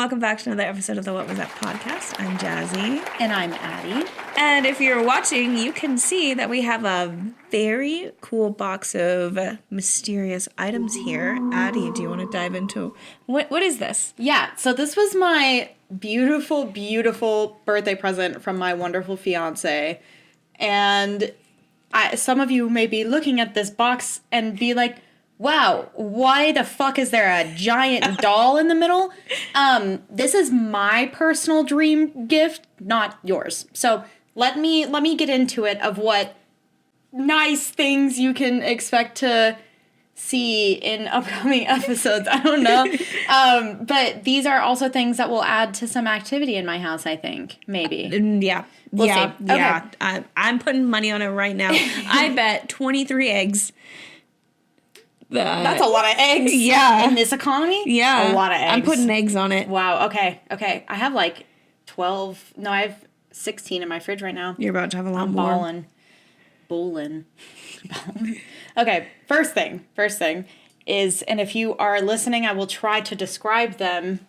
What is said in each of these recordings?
welcome back to another episode of the What Was That podcast. I'm Jazzy. And I'm Addi. And if you're watching, you can see that we have a very cool box of mysterious items here. Addi, do you want to dive into what is this? Yeah, so this was my beautiful, beautiful birthday present from my wonderful fiance. And some of you may be looking at this box and be like, wow, why the fuck is there a giant doll in the middle? This is my personal dream gift, not yours. So let me get into it of what nice things you can expect to see in upcoming episodes. I don't know. But these are also things that will add to some activity in my house, I think. Maybe. Yeah. We'll see. Yeah. Okay. I'm putting money on it right now. I bet 23 eggs. That's a lot of eggs. Yeah. In this economy? Yeah. A lot of eggs. I'm putting eggs on it. Wow. Okay. I have like 12. No, I have 16 in my fridge right now. You're about to have a lot I'm more. Bowling. Okay. First thing is, and if you are listening, I will try to describe them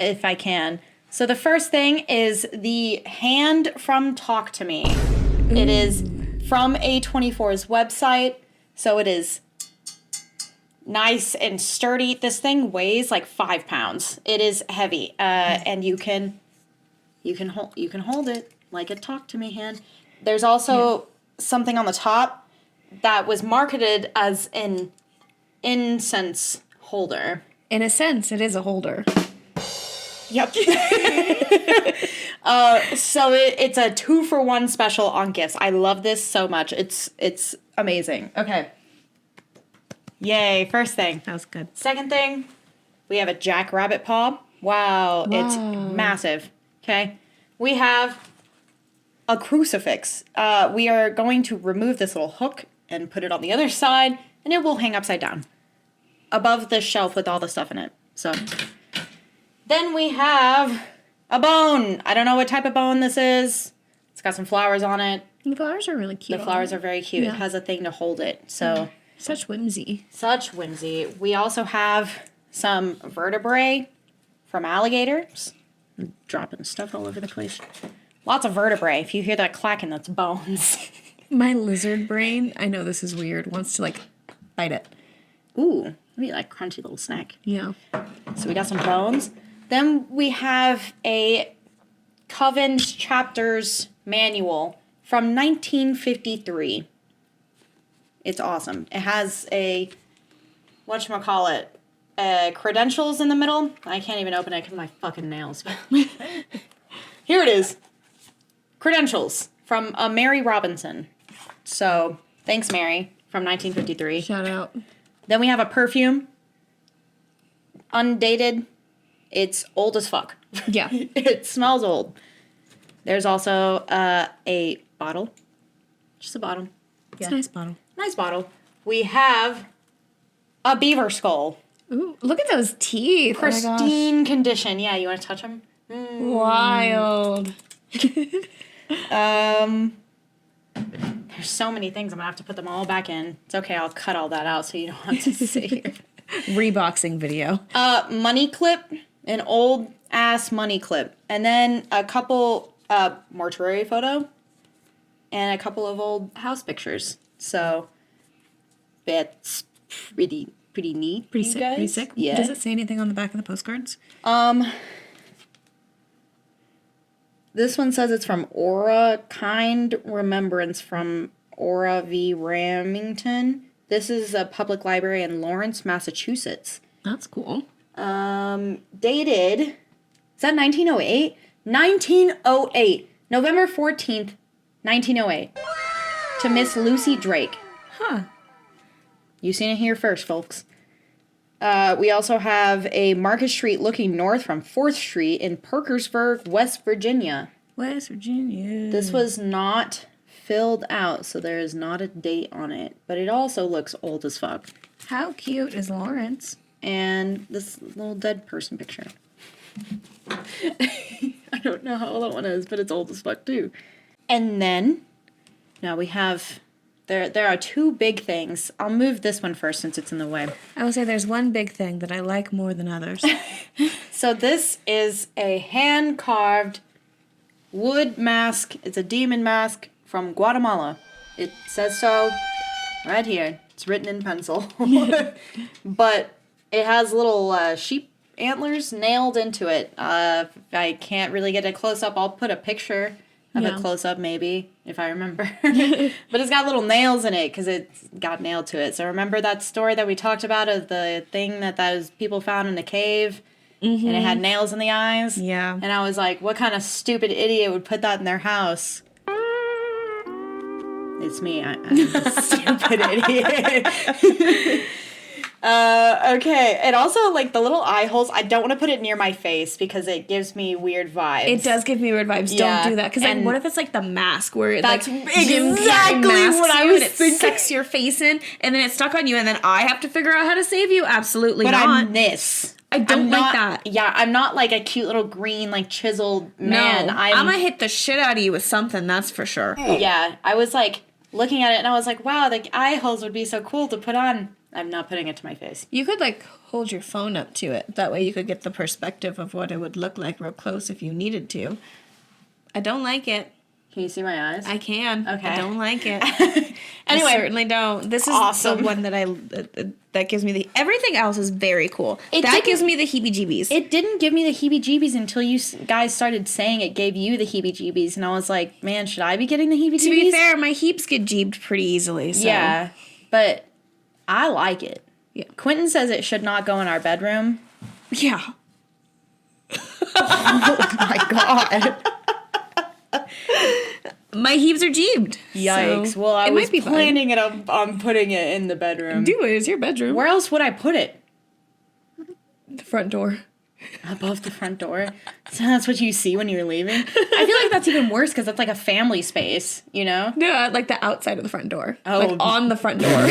if I can. So the first thing is the hand from Talk to Me. Ooh. It is from A24's website. So it is nice and sturdy. This thing weighs like 5 pounds. It is heavy, and you can hold it like a Talk to Me hand. There's also something on the top that was marketed as an incense holder. In a sense, it is a holder. Yep. So it's a 2-for-1 special on gifts. I love this so much. It's amazing. Okay. Yay, first thing. That was good. Second thing, we have a jackrabbit paw. Wow, it's massive. Okay. We have a crucifix. We are going to remove this little hook and put it on the other side, and it will hang upside down above the shelf with all the stuff in it. So then we have a bone. I don't know what type of bone this is. It's got some flowers on it. The flowers are really cute. The flowers are very cute. Yeah. It has a thing to hold it. So such whimsy. Such whimsy. We also have some vertebrae from alligators. I'm dropping stuff all over the place. Lots of vertebrae. If you hear that clacking, that's bones. My lizard brain, I know this is weird, wants to like bite it. Ooh, maybe like crunchy little snack. Yeah. So we got some bones. Then we have a Coven's Chapters manual from 1953. It's awesome. It has a, whatchamacallit, credentials in the middle. I can't even open it because of my fucking nails. Here it is. Credentials from Mary Robinson. So, thanks, Mary, from 1953. Shout out. Then we have a perfume. Undated. It's old as fuck. Yeah. It smells old. There's also a bottle. Just a bottle. It's a nice bottle. Nice bottle. We have a beaver skull. Ooh, look at those teeth. Pristine condition. Yeah, you want to touch them? Wild. There's so many things. I'm going to have to put them all back in. It's okay. I'll cut all that out so you don't have to see it. Reboxing video. Money clip. An old ass money clip. And then a couple mortuary photo. And a couple of old house pictures. So that's pretty neat. Pretty sick. Guys. Pretty sick. Yeah. Does it say anything on the back of the postcards? This one says it's from Aura, kind remembrance from Aura v. Ramington. This is a public library in Lawrence, Massachusetts. That's cool. Dated, is that 1908? 1908. November 14th, 1908. To Miss Lucy Drake. Huh. You seen it here first, folks. We also have a Market Street looking north from 4th Street in Parkersburg, West Virginia. West Virginia. This was not filled out, so there is not a date on it. But it also looks old as fuck. How cute is Lawrence? And this little dead person picture. I don't know how old that one is, but it's old as fuck too. And then, now we have, there are two big things. I'll move this one first since it's in the way. I will say there's one big thing that I like more than others. So this is a hand-carved wood mask. It's a demon mask from Guatemala. It says so right here. It's written in pencil. But it has little sheep antlers nailed into it. If I can't really get a close-up, I'll put a picture of it close-up maybe, if I remember. But it's got little nails in it because it's got nailed to it. So remember that story that we talked about of the thing that those people found in the cave? Mm-hmm. And it had nails in the eyes? Yeah. And I was like, what kind of stupid idiot would put that in their house? It's me. I'm a stupid idiot. Okay. And also, like, the little eye holes, I don't want to put it near my face because it gives me weird vibes. It does give me weird vibes. Yeah. Don't do that. Because, like, what if it's, like, the mask where it, that's like, exactly what I was thinking. It sucks your face in, and then it's stuck on you, and then I have to figure out how to save you? Absolutely but not. I'm this. I don't like that. Yeah, I'm not like a cute little green, like, chiseled man. No, I'm going to hit the shit out of you with something, that's for sure. Yeah, I was, like, looking at it, and I was like, wow, the eye holes would be so cool to put on. I'm not putting it to my face. You could, like, hold your phone up to it. That way you could get the perspective of what it would look like real close if you needed to. I don't like it. Can you see my eyes? I can. Okay. I don't like it. Anyway, I certainly don't. This is awesome. the one that that gives me the... Everything else is very cool. It that didn't- gives me the heebie-jeebies. It didn't give me the heebie-jeebies until you guys started saying it gave you the heebie-jeebies, and I was like, man, should I be getting the heebie-jeebies? To be fair, my heaps get jeebed pretty easily, so... Yeah, but I like it. Yeah. Quentin says it should not go in our bedroom. Yeah. Oh my god. My heaves are jeebed. Yikes. So Well, I it was might be planning it on putting it in the bedroom. Do it. It's your bedroom. Where else would I put it? The front door. Above the front door. So that's what you see when you're leaving. I feel like that's even worse because that's like a family space, you know? No, like the outside of the front door. Oh. Like on the front door.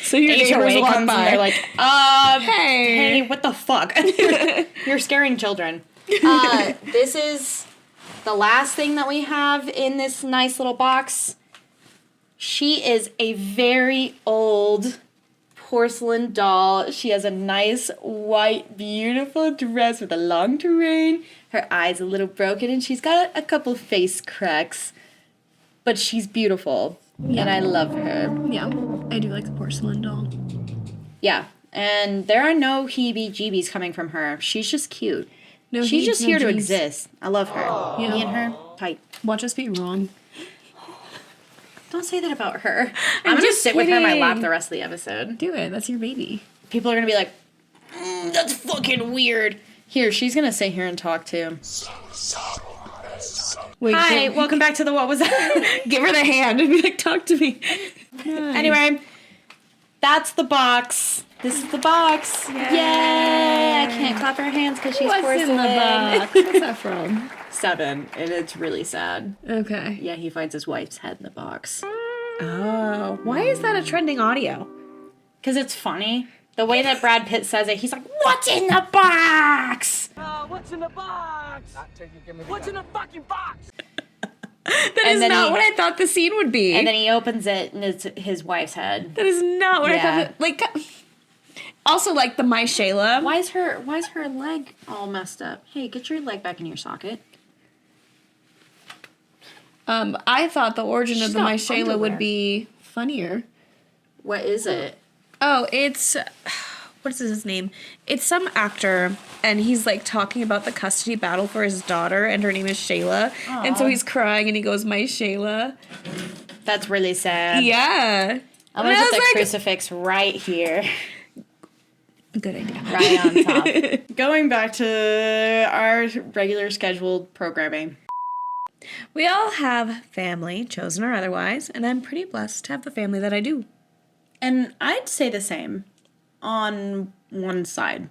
So your neighbors HOA walk comes by. and they're like, Hey. hey, what the fuck? You're scaring children. This is the last thing that we have in this nice little box. She is a very old porcelain doll. She has a nice, white, beautiful dress with a long train. Her eye's a little broken and she's got a couple face cracks. But she's beautiful. Yeah. And I love her. Yeah, I do like the porcelain doll. Yeah. And there are no heebie-jeebies coming from her. She's just cute. No, She's heebs, just no here to jeebs. exist. I love her. Yeah. Me and her, tight. Watch us be wrong. Don't say that about her. I'm I'm gonna just sit with her in my lap kidding. the rest of the episode. Do it. That's your baby. People are gonna be like, that's fucking weird. Here, she's gonna sit here and talk too. Wait, Hi, welcome back to the What Was That? give her the hand and be like, talk to me. Anyway, that's the box. This is the box. Yay! I can't clap her hands because she's What's porcelain. in the box? What's that from? 7, and it's really sad. Okay. Yeah, he finds his wife's head in the box. Oh, why is that a trending audio? Because it's funny. The way that Brad Pitt says it, he's like, what's in the box? What's in the box? What's in the fucking box? That And is then not he- what I thought the scene would be. And then he opens it, and it's his wife's head. That is not what I Yeah. thought. Like, also like the My Shayla. Why is her leg all messed up? Hey, get your leg back in your socket. I thought the origin She's of the got My Shayla underwear. would be funnier. What is it? Oh, it's what is his name? It's some actor, and he's like talking about the custody battle for his daughter, and her name is Shayla, and so he's crying, and he goes, "My Shayla." That's really sad. Yeah, I'm And gonna I put the was like, crucifix right here, good idea. right on top. Going back to our regular scheduled programming. We all have family, chosen or otherwise, and I'm pretty blessed to have the family that I do. And I'd say the same on one side.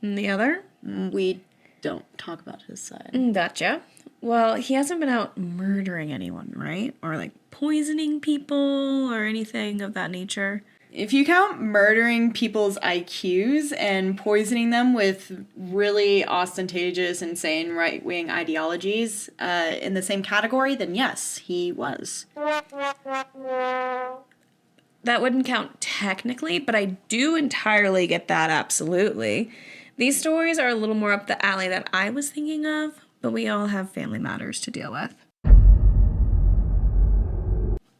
And the other? We don't talk about his side. Gotcha. Well, he hasn't been out murdering anyone, right? Or like poisoning people or anything of that nature. If you count murdering people's IQs and poisoning them with really ostentatious, insane right-wing ideologies in the same category, then yes, he was. That wouldn't count technically, but I do entirely get that, absolutely. These stories are a little more up the alley that I was thinking of, but we all have family matters to deal with.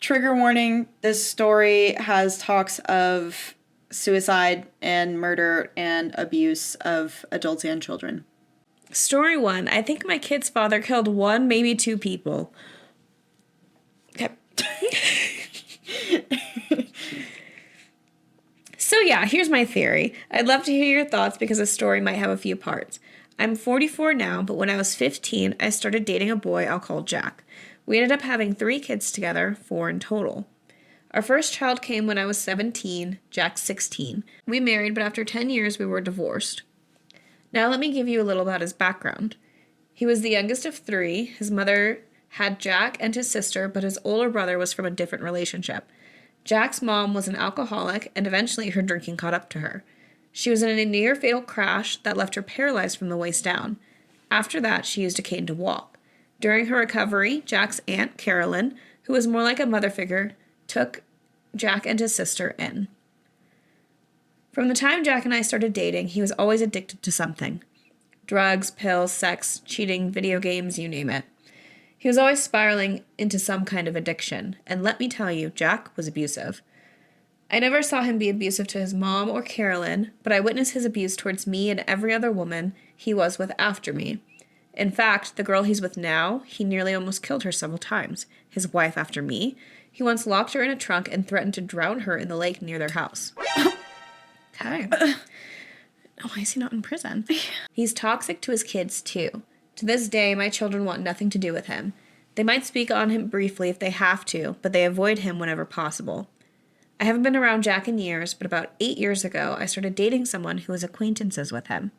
Trigger warning, this story has talks of suicide and murder and abuse of adults and children. Story 1. I think my kid's father killed 1, maybe 2 people. Okay. So yeah, here's my theory. I'd love to hear your thoughts because the story might have a few parts. I'm 44 now, but when I was 15, I started dating a boy I'll call Jack. We ended up having 3 kids together, 4 in total. Our first child came when I was 17, Jack's 16. We married, but after 10 years, we were divorced. Now let me give you a little about his background. He was the youngest of 3. His mother had Jack and his sister, but his older brother was from a different relationship. Jack's mom was an alcoholic, and eventually her drinking caught up to her. She was in a near-fatal crash that left her paralyzed from the waist down. After that, she used a cane to walk. During her recovery, Jack's aunt, Carolyn, who was more like a mother figure, took Jack and his sister in. From the time Jack and I started dating, he was always addicted to something. Drugs, pills, sex, cheating, video games, you name it. He was always spiraling into some kind of addiction, and let me tell you, Jack was abusive. I never saw him be abusive to his mom or Carolyn, but I witnessed his abuse towards me and every other woman he was with after me. In fact, the girl he's with now, he nearly almost killed her several times. His wife after me, he once locked her in a trunk and threatened to drown her in the lake near their house. Okay. Why is he not in prison? He's toxic to his kids, too. To this day, my children want nothing to do with him. They might speak on him briefly if they have to, but they avoid him whenever possible. I haven't been around Jack in years, but about 8 years ago, I started dating someone who was acquaintances with him.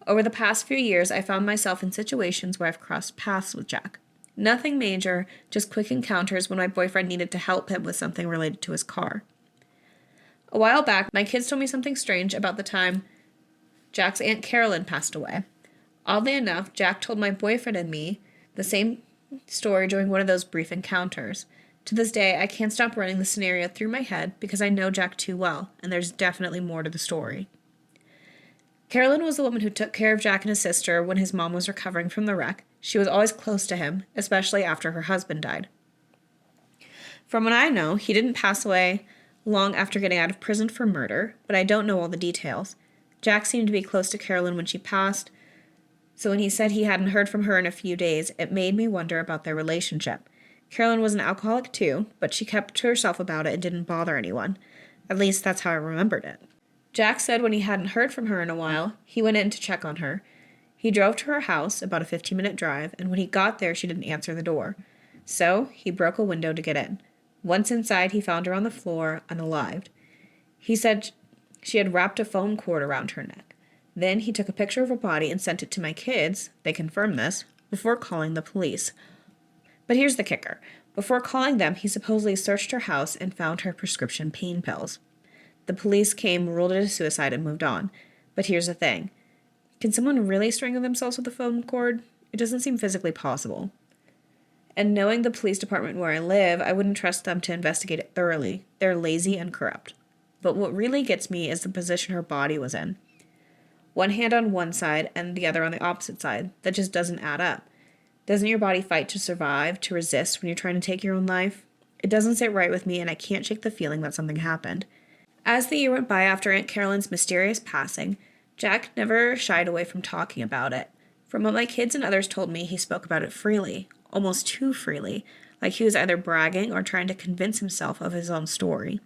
Over the past few years, I found myself in situations where I've crossed paths with Jack. Nothing major, just quick encounters when my boyfriend needed to help him with something related to his car. A while back, my kids told me something strange about the time Jack's Aunt Carolyn passed away. Oddly enough, Jack told my boyfriend and me the same story during one of those brief encounters. To this day, I can't stop running the scenario through my head because I know Jack too well, and there's definitely more to the story. Carolyn was the woman who took care of Jack and his sister when his mom was recovering from the wreck. She was always close to him, especially after her husband died. From what I know, he didn't pass away long after getting out of prison for murder, but I don't know all the details. Jack seemed to be close to Carolyn when she passed, so when he said he hadn't heard from her in a few days, it made me wonder about their relationship. Carolyn was an alcoholic too, but she kept to herself about it and didn't bother anyone. At least that's how I remembered it. Jack said when he hadn't heard from her in a while, he went in to check on her. He drove to her house, about a 15-minute drive, and when he got there, she didn't answer the door. So he broke a window to get in. Once inside, he found her on the floor, unalived. He said she had wrapped a foam cord around her neck. Then he took a picture of her body and sent it to my kids, they confirmed this, before calling the police. But here's the kicker. Before calling them, he supposedly searched her house and found her prescription pain pills. The police came, ruled it a suicide, and moved on. But here's the thing. Can someone really strangle themselves with a foam cord? It doesn't seem physically possible. And knowing the police department where I live, I wouldn't trust them to investigate it thoroughly. They're lazy and corrupt. But what really gets me is the position her body was in. One hand on one side and the other on the opposite side. That just doesn't add up. Doesn't your body fight to survive, to resist when you're trying to take your own life? It doesn't sit right with me, and I can't shake the feeling that something happened. As the year went by after Aunt Carolyn's mysterious passing, Jack never shied away from talking about it. From what my kids and others told me, he spoke about it freely, almost too freely, like he was either bragging or trying to convince himself of his own story.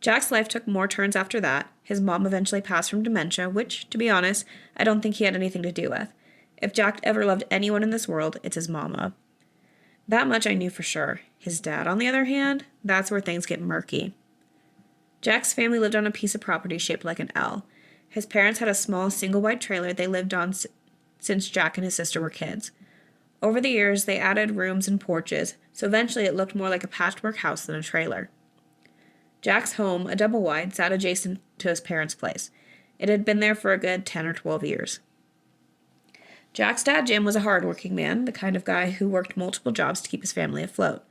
Jack's life took more turns after that. His mom eventually passed from dementia, which, to be honest, I don't think he had anything to do with. If Jack ever loved anyone in this world, it's his mama. That much I knew for sure. His dad, on the other hand, that's where things get murky. Jack's family lived on a piece of property shaped like an L. His parents had a small single-wide trailer they lived on since Jack and his sister were kids. Over the years, they added rooms and porches, so eventually it looked more like a patchwork house than a trailer. Jack's home, a double-wide, sat adjacent to his parents' place. It had been there for a good 10 or 12 years. Jack's dad, Jim, was a hard-working man, the kind of guy who worked multiple jobs to keep his family afloat.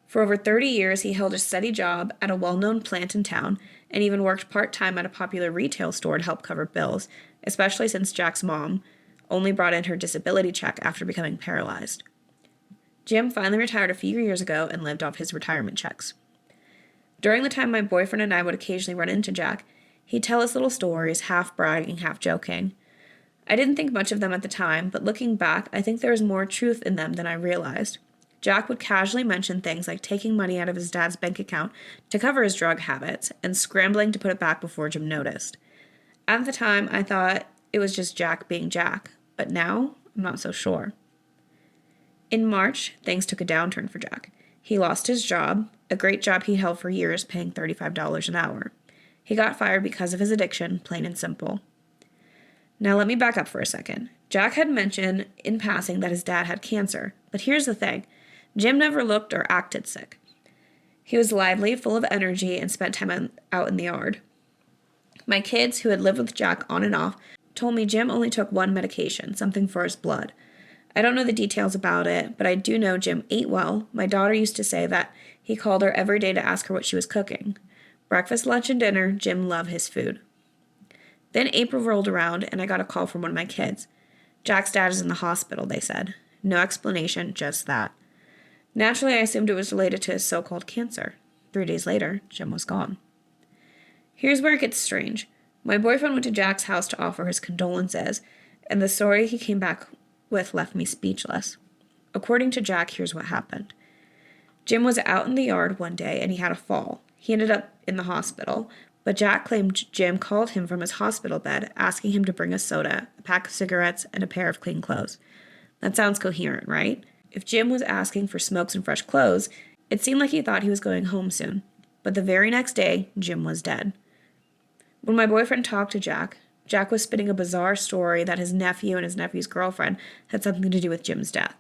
For over 30 years, he held a steady job at a well-known plant in town and even worked part-time at a popular retail store to help cover bills, especially since Jack's mom only brought in her disability check after becoming paralyzed. Jim finally retired a few years ago and lived off his retirement checks. During the time my boyfriend and I would occasionally run into Jack, he'd tell us little stories, half bragging, half joking. I didn't think much of them at the time, but looking back, I think there was more truth in them than I realized. Jack would casually mention things like taking money out of his dad's bank account to cover his drug habits and scrambling to put it back before Jim noticed. At the time, I thought it was just Jack being Jack, but now I'm not so sure. In March, things took a downturn for Jack. He lost his job, a great job he held for years, paying $35 an hour. He got fired because of his addiction, plain and simple. Now let me back up for a second. Jack had mentioned in passing that his dad had cancer, but here's the thing. Jim never looked or acted sick. He was lively, full of energy, and spent time out in the yard. My kids, who had lived with Jack on and off, told me Jim only took one medication, something for his blood. I don't know the details about it, but I do know Jim ate well. My daughter used to say that he called her every day to ask her what she was cooking. Breakfast, lunch, and dinner, Jim loved his food. Then April rolled around, and I got a call from one of my kids. Jack's dad is in the hospital, they said. No explanation, just that. Naturally, I assumed it was related to his so-called cancer. 3 days later, Jim was gone. Here's where it gets strange. My boyfriend went to Jack's house to offer his condolences, and the story he came back with left me speechless. According to Jack, here's what happened. Jim was out in the yard one day, and he had a fall. He ended up in the hospital, but Jack claimed Jim called him from his hospital bed, asking him to bring a soda, a pack of cigarettes, and a pair of clean clothes. That sounds coherent, right? If Jim was asking for smokes and fresh clothes, it seemed like he thought he was going home soon. But the very next day, Jim was dead. When my boyfriend talked to Jack, Jack was spinning a bizarre story that his nephew and his nephew's girlfriend had something to do with Jim's death.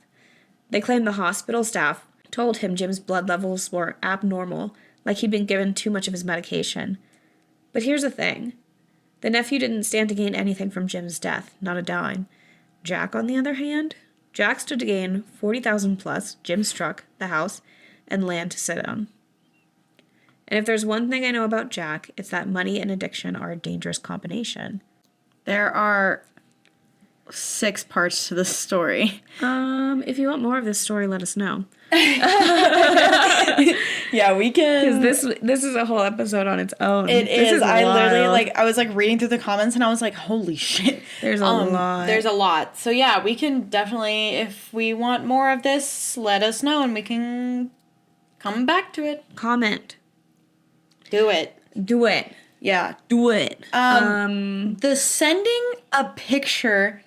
They claimed the hospital staff told him Jim's blood levels were abnormal, like he'd been given too much of his medication. But here's the thing. The nephew didn't stand to gain anything from Jim's death, not a dime. Jack, on the other hand, Jack stood to gain $40,000 plus, Jim's truck, the house, and land to sit on. And if there's one thing I know about Jack, it's that money and addiction are a dangerous combination. There are 6 parts to this story. If you want more of this story, let us know. Yeah, we can. Because this is a whole episode on its own. It this is. I wild. literally, I was reading through the comments and I was like, holy shit. There's a lot. There's a lot. So yeah, we can definitely, if we want more of this, let us know and we can come back to it. Comment. Do it. Do it. Yeah. Do it. The sending a picture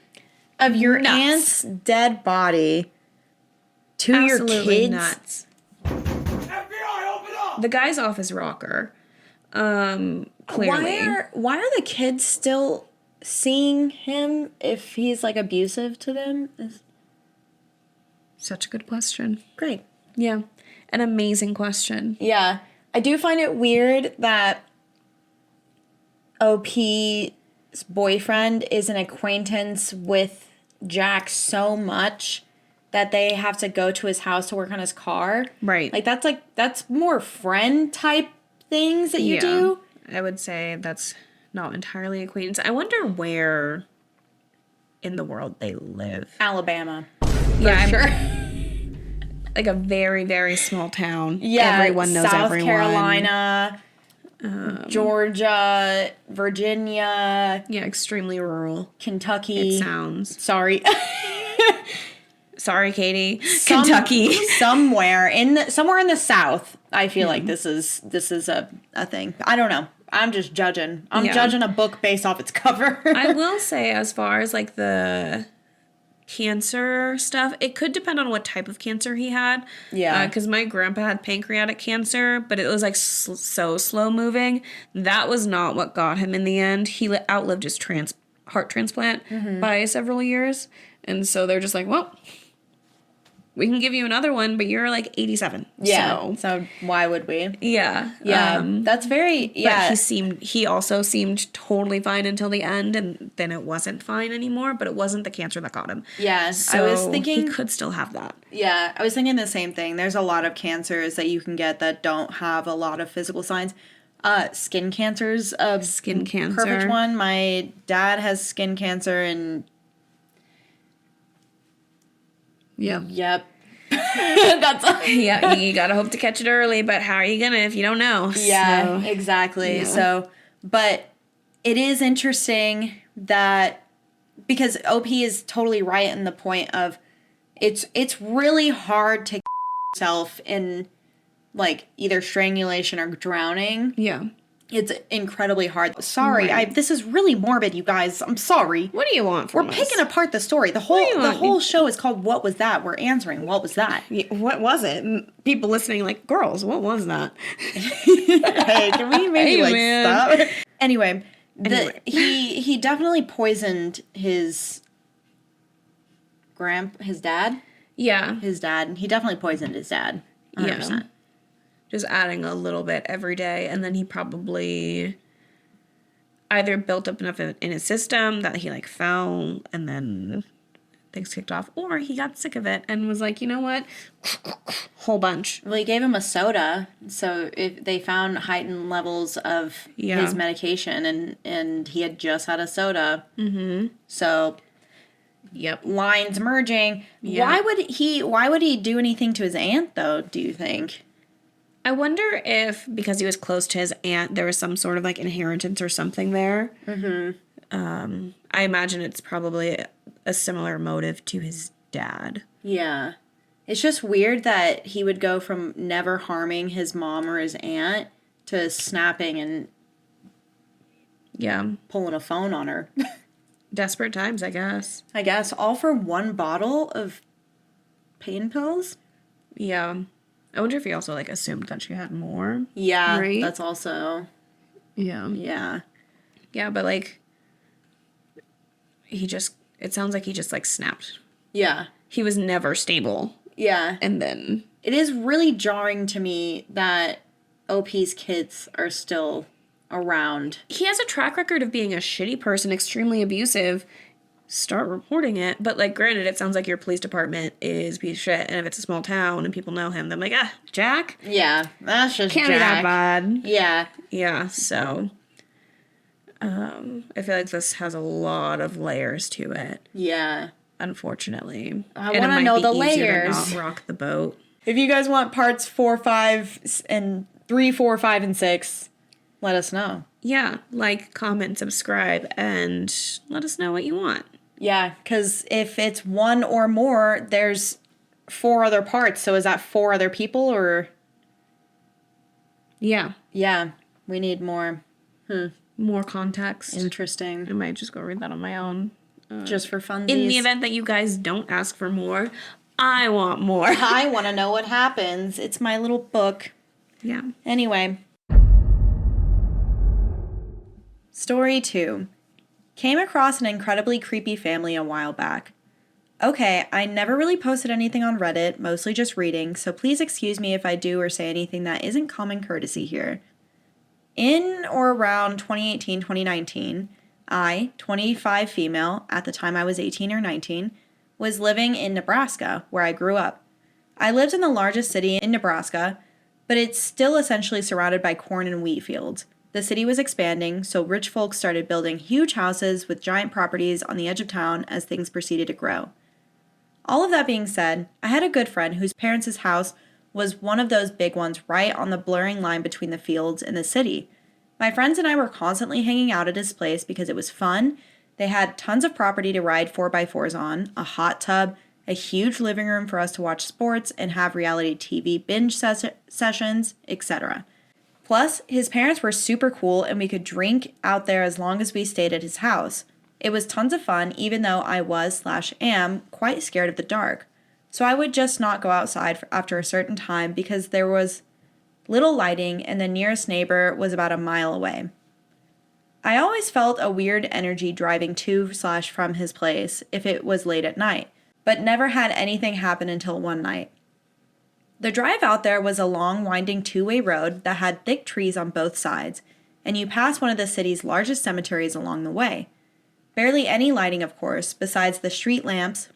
of your Nuts. aunt's dead body to Absolutely your kids. nuts. FBI, open up! The guy's off his rocker. Clearly. Why are the kids still seeing him if he's abusive to them? Such a good question. Great. Yeah. An amazing question. Yeah. I do find it weird that OP's boyfriend is an acquaintance with Jack so much that they have to go to his house to work on his car. Right. That's more friend type things that you do. I would say that's not entirely acquaintance. I wonder where in the world they live. Alabama. Yeah, For sure. Like a very, very small town. Yeah. Everyone knows South everyone. Carolina, Georgia, Virginia. Yeah, extremely rural. Kentucky. It sounds. Sorry. Sorry, Katie. Kentucky. Somewhere in the South. I feel like this is a thing. I don't know. I'm just judging. I'm judging a book based off its cover. I will say, as far as the cancer stuff, it could depend on what type of cancer he had. Yeah. Because my grandpa had pancreatic cancer, but it was so slow moving. That was not what got him in the end. He outlived his heart transplant by several years. And so they're just like, well, we can give you another one, but you're like 87. Yeah. So why would we? Yeah. Yeah. That's very, yeah. But he also seemed totally fine until the end, and then it wasn't fine anymore, but it wasn't the cancer that got him. Yeah. So I was thinking. He could still have that. Yeah. I was thinking the same thing. There's a lot of cancers that you can get that don't have a lot of physical signs. Skin cancer's a Skin cancer. perfect one. My dad has skin cancer and Yeah. yep. That's Yeah, you gotta hope to catch it early, but how are you gonna if you don't know? yeah, So, exactly. yeah. So, but it is interesting that because OP is totally right in the point of it's really hard to yourself in like either strangulation or drowning. yeah. It's incredibly hard. Sorry, Right. this is really morbid, you guys. I'm sorry. What do you want from We're us? picking apart the story. The whole show is called "What Was That?" We're answering "What was that?" Yeah, what was it? People listening like, girls, what was that? Hey, can we maybe Hey, man. stop? Anyway, Anyway. he definitely poisoned his dad. Yeah. His dad. He definitely poisoned his dad. 100%. Yeah. Just adding a little bit every day, and then he probably either built up enough in his system that he like fell and then things kicked off, or he got sick of it and was like, you know what, whole bunch. Well, he gave him a soda, so if they found heightened levels of Yeah. his medication, and he had just had a soda. Mm-hmm. So Yep. lines merging. Yeah. Why would he do anything to his aunt though, do you think? I wonder if because he was close to his aunt, there was some sort of like inheritance or something there. Mm-hmm. I imagine it's probably a similar motive to his dad. Yeah. It's just weird that he would go from never harming his mom or his aunt to snapping and Yeah. pulling a phone on her. Desperate times, I guess. I guess all for one bottle of pain pills? Yeah. I wonder if he also like assumed that she had more. Yeah, Right? that's also Yeah. yeah. Yeah, but like it sounds like he just like snapped. Yeah. He was never stable. Yeah. And then It is really jarring to me that OP's kids are still around. he has a track record of being a shitty person, extremely abusive. Start reporting it. But like granted, it sounds like your police department is a piece of shit, and if it's a small town and people know him, then like, Jack? Yeah, that's just Can't be that Jack. bad. Yeah. Yeah, so I feel like this has a lot of layers to it, Yeah. unfortunately. I And it wanna might know be the easier layers. to not rock the boat. If you guys want parts 4, 5, and 3, 4, 5, and 6, let us know. Yeah, like, comment, subscribe, and let us know what you want. Yeah, because if it's one or more, there's 4 other parts. So is that 4 other people or? Yeah, Yeah, we need more. more context. Interesting. I might just go read that on my own. Just for funsies. In the event that you guys don't ask for more, I want more. I want to know what happens. It's my little book. Yeah. Anyway. Story 2. Came across an incredibly creepy family a while back. Okay, I never really posted anything on Reddit, mostly just reading, so please excuse me if I do or say anything that isn't common courtesy here. In or around 2018-2019, I, 25 female, at the time I was 18 or 19, was living in Nebraska, where I grew up. I lived in the largest city in Nebraska, but it's still essentially surrounded by corn and wheat fields. The city was expanding, so rich folks started building huge houses with giant properties on the edge of town as things proceeded to grow. All of that being said, I had a good friend whose parents' house was one of those big ones right on the blurring line between the fields and the city. My friends and I were constantly hanging out at his place because it was fun. They had tons of property to ride 4x4s on, a hot tub, a huge living room for us to watch sports and have reality TV binge sessions, etc. Plus, his parents were super cool and we could drink out there as long as we stayed at his house. It was tons of fun even though I was/am quite scared of the dark. So I would just not go outside after a certain time because there was little lighting and the nearest neighbor was about a mile away. I always felt a weird energy driving to/from his place if it was late at night. but never had anything happen until one night. The drive out there was a long, winding two-way road that had thick trees on both sides, and you passed one of the city's largest cemeteries along the way. Barely any lighting, of course, besides the street lamps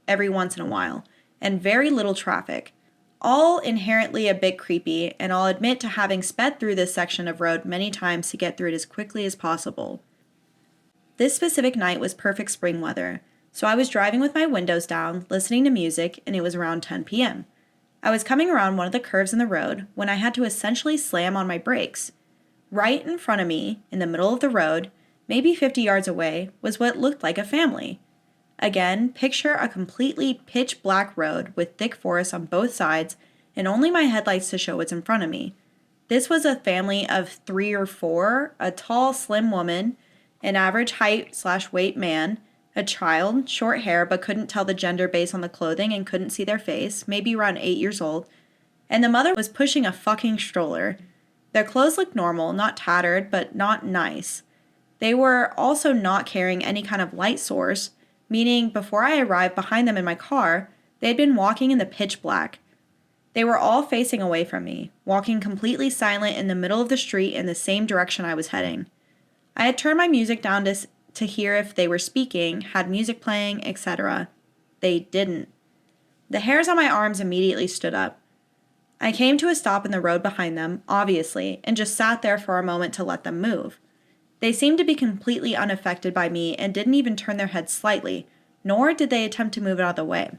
every once in a while, and very little traffic. All inherently a bit creepy, and I'll admit to having sped through this section of road many times to get through it as quickly as possible. This specific night was perfect spring weather, so I was driving with my windows down, listening to music, and it was around 10 p.m. I was coming around one of the curves in the road when I had to essentially slam on my brakes. Right in front of me, in the middle of the road, maybe 50 yards away, was what looked like a family. Again, picture a completely pitch black road with thick forest on both sides and only my headlights to show what's in front of me. This was a family of 3 or 4, a tall, slim woman, an average height/weight man, a child, short hair but couldn't tell the gender based on the clothing and couldn't see their face, maybe around 8 years old, and the mother was pushing a fucking stroller. Their clothes looked normal, not tattered, but not nice. They were also not carrying any kind of light source, meaning before I arrived behind them in my car, they had been walking in the pitch black. They were all facing away from me, walking completely silent in the middle of the street in the same direction I was heading. I had turned my music down to hear if they were speaking, had music playing, etc. They didn't. The hairs on my arms immediately stood up. I came to a stop in the road behind them, obviously, and just sat there for a moment to let them move. They seemed to be completely unaffected by me and didn't even turn their heads slightly, nor did they attempt to move out of the way.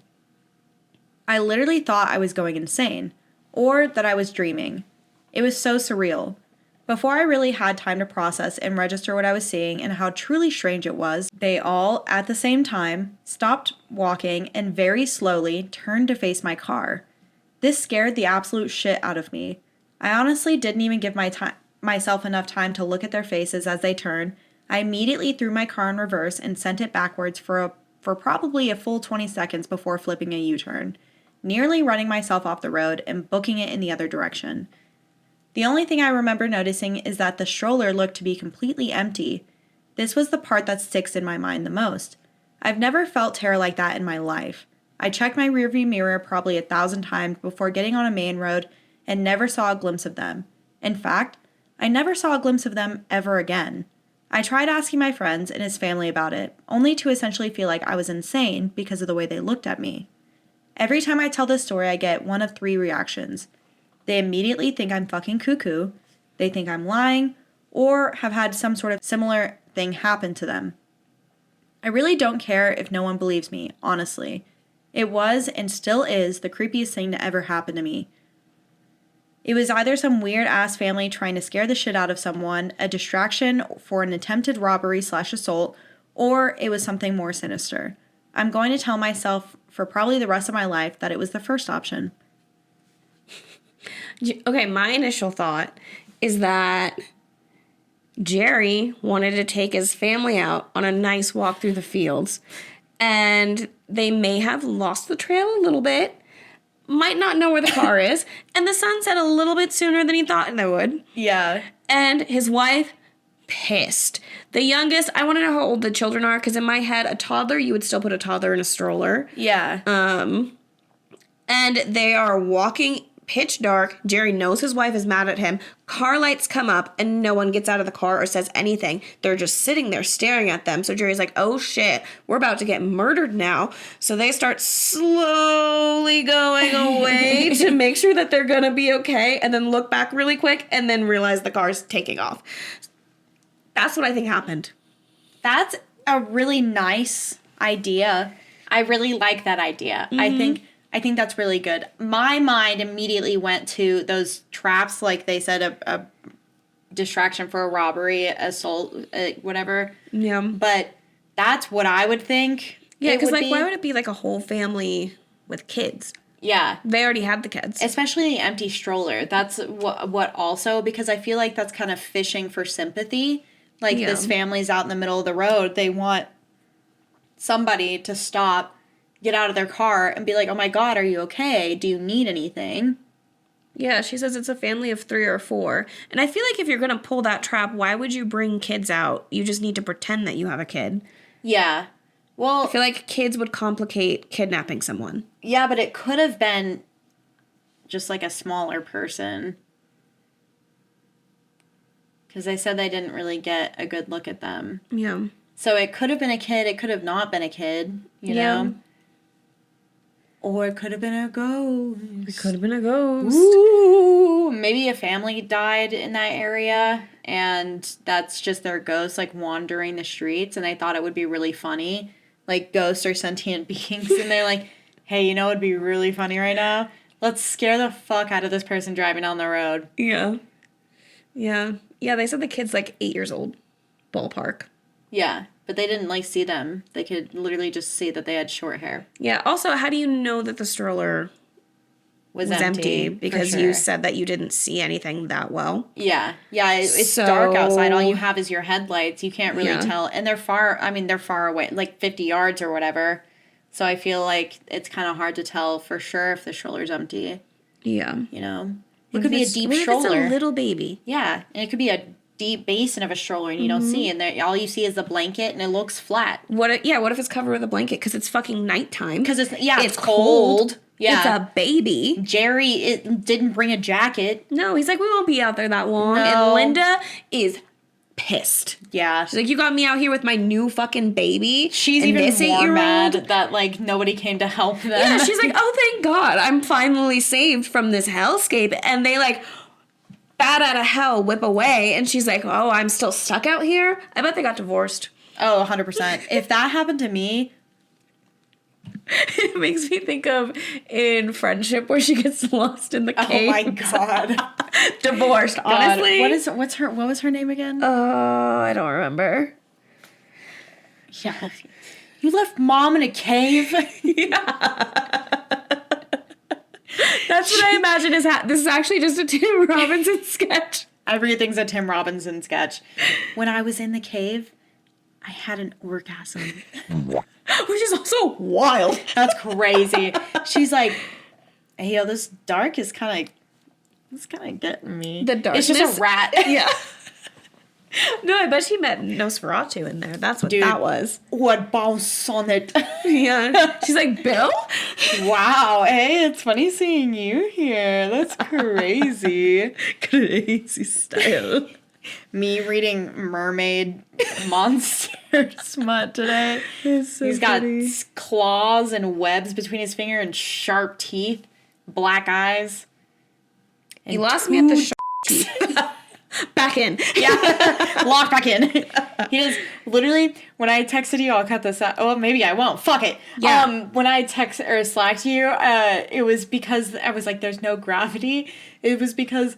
I literally thought I was going insane, or that I was dreaming. It was so surreal. Before I really had time to process and register what I was seeing and how truly strange it was, they all, at the same time, stopped walking and very slowly turned to face my car. This scared the absolute shit out of me. I honestly didn't even give myself enough time to look at their faces as they turned. I immediately threw my car in reverse and sent it backwards for probably a full 20 seconds before flipping a U-turn, nearly running myself off the road and booking it in the other direction. The only thing I remember noticing is that the stroller looked to be completely empty. This was the part that sticks in my mind the most. I've never felt terror like that in my life. I checked my rearview mirror probably 1,000 times before getting on a main road and never saw a glimpse of them. In fact, I never saw a glimpse of them ever again. I tried asking my friends and his family about it, only to essentially feel like I was insane because of the way they looked at me. Every time I tell this story, I get one of 3 reactions. They immediately think I'm fucking cuckoo, they think I'm lying, or have had some sort of similar thing happen to them. I really don't care if no one believes me, honestly. It was and still is the creepiest thing to ever happen to me. It was either some weird-ass family trying to scare the shit out of someone, a distraction for an attempted robbery/assault, or it was something more sinister. I'm going to tell myself for probably the rest of my life that it was the first option. Okay, my initial thought is that Jerry wanted to take his family out on a nice walk through the fields, and they may have lost the trail a little bit, might not know where the car is, and the sun set a little bit sooner than he thought they would. Yeah. And his wife, pissed. The youngest, I want to know how old the children are, because in my head, a toddler, you would still put a toddler in a stroller. Yeah. And they are walking pitch dark. Jerry knows his wife is mad at him. Car lights come up and no one gets out of the car or says anything. They're just sitting there staring at them. So Jerry's like, oh shit, we're about to get murdered now. So they start slowly going away to make sure that they're gonna be okay, and then look back really quick and then realize the car's taking off. That's what I think happened. That's a really nice idea. I really like that idea. Mm-hmm. I think that's really good. My mind immediately went to those traps, like they said, a distraction for a robbery, assault, whatever. Yeah. But that's what I would think. Yeah, because why would it be like a whole family with kids? Yeah. They already had the kids. Especially the empty stroller. That's what also, because I feel like that's kind of fishing for sympathy. Like, this family's out in the middle of the road. They want somebody to stop, get out of their car, and be like, oh my God, are you okay? Do you need anything? Yeah, she says it's a family of 3 or 4. And I feel like if you're going to pull that trap, why would you bring kids out? You just need to pretend that you have a kid. Yeah. Well, I feel like kids would complicate kidnapping someone. yeah, but it could have been just like a smaller person. Because they said they didn't really get a good look at them. Yeah. So it could have been a kid. It could have not been a kid, you know? Or it could have been a ghost. It could have been a ghost. Ooh, maybe a family died in that area and that's just their ghost like wandering the streets and they thought it would be really funny. Like ghosts are sentient beings and they're like, hey, you know what would be really funny right now? Let's scare the fuck out of this person driving down the road. Yeah. Yeah. Yeah, they said the kid's like 8 years old. Ballpark. Yeah, but they didn't like see them. They could literally just see that they had short hair. Yeah. Also, how do you know that the stroller was empty? Because you said that you didn't see anything that well. Yeah. Yeah, it's dark outside. All you have is your headlights. You can't really tell. And they're far away, like 50 yards or whatever. So I feel like it's kind of hard to tell for sure if the stroller's empty. Yeah. You know? It could be a deep what stroller. If it's a little baby. Yeah, and it could be a deep basin of a stroller and you don't see, and there, all you see is the blanket and it looks flat. What if it's covered with a blanket because it's fucking nighttime? Because it's cold. Yeah. It's a baby. Jerry didn't bring a jacket. No, he's like, we won't be out there that long. No. And Linda is pissed. Yeah. She's like, you got me out here with my new fucking baby. She's and even this more 8-year-old. mad that, like, nobody came to help them. Yeah, she's like, oh, thank God. I'm finally saved from this hellscape. And they, like, bat out of hell, whip away. And she's like, oh, I'm still stuck out here? I bet they got divorced. Oh, 100%. If that happened to me... It makes me think of in Friendship where she gets lost in the cave. Oh, my God. Divorced, God. honestly. What was her name again? I don't remember. Yeah. You left Mom in a cave? That's what I imagine is this is actually just a Tim Robinson sketch. Everything's a Tim Robinson sketch. When I was in the cave, I had an orgasm. Which is also wild. That's crazy. She's like, hey, yo, this dark is kind of getting me. The darkness? It's just a rat. Yeah. No, I bet she met Nosferatu in there. That's what Dude, that was. What bounce on it. Yeah. She's like, Bill? Wow. Hey, it's funny seeing you here. That's crazy. Crazy style. Me reading Mermaid Monster smut today. So He's got claws and webs between his finger and sharp teeth, black eyes. You lost me at the teeth. Back in. Yeah. Lock back in. He does literally when I texted you, I'll cut this out. Oh, maybe I won't. Fuck it. Yeah. When I text or slacked you, it was because I was like, there's no gravity. It was because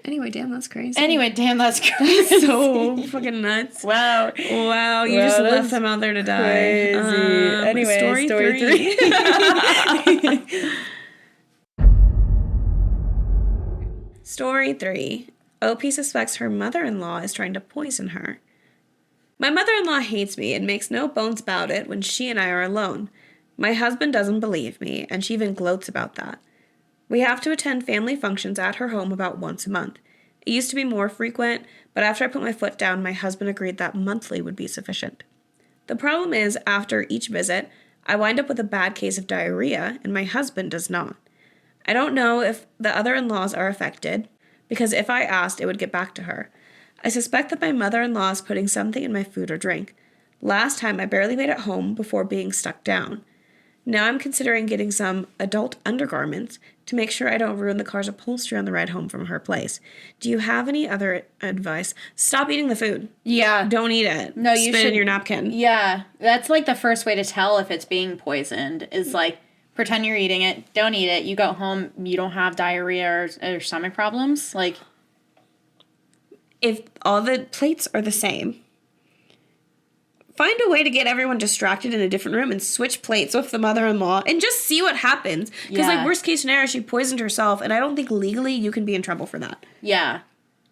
Anyway, damn, that's crazy. that's crazy. So fucking nuts. Wow. Wow, you just left them out there to die. Crazy. Anyway, story three. Story 3. OP suspects her mother-in-law is trying to poison her. My mother-in-law hates me and makes no bones about it when she and I are alone. My husband doesn't believe me, and she even gloats about that. We have to attend family functions at her home about once a month. It used to be more frequent, but after I put my foot down, my husband agreed that monthly would be sufficient. The problem is, after each visit, I wind up with a bad case of diarrhea, and my husband does not. I don't know if the other in-laws are affected, because if I asked, it would get back to her. I suspect that my mother-in-law is putting something in my food or drink. Last time, I barely made it home before being stuck down. Now I'm considering getting some adult undergarments to make sure I don't ruin the car's upholstery on the ride home from her place. Do you have any other advice? Stop eating the food. Yeah. Don't eat it. No, you Spit should. in your napkin. Yeah. That's like the first way to tell if it's being poisoned is like pretend you're eating it. Don't eat it. You go home. You don't have diarrhea or stomach problems. Like, if all the plates are the same, find a way to get everyone distracted in a different room and switch plates with the mother-in-law and just see what happens. Because, like, worst case scenario, she poisoned herself, and I don't think legally you can be in trouble for that. Yeah.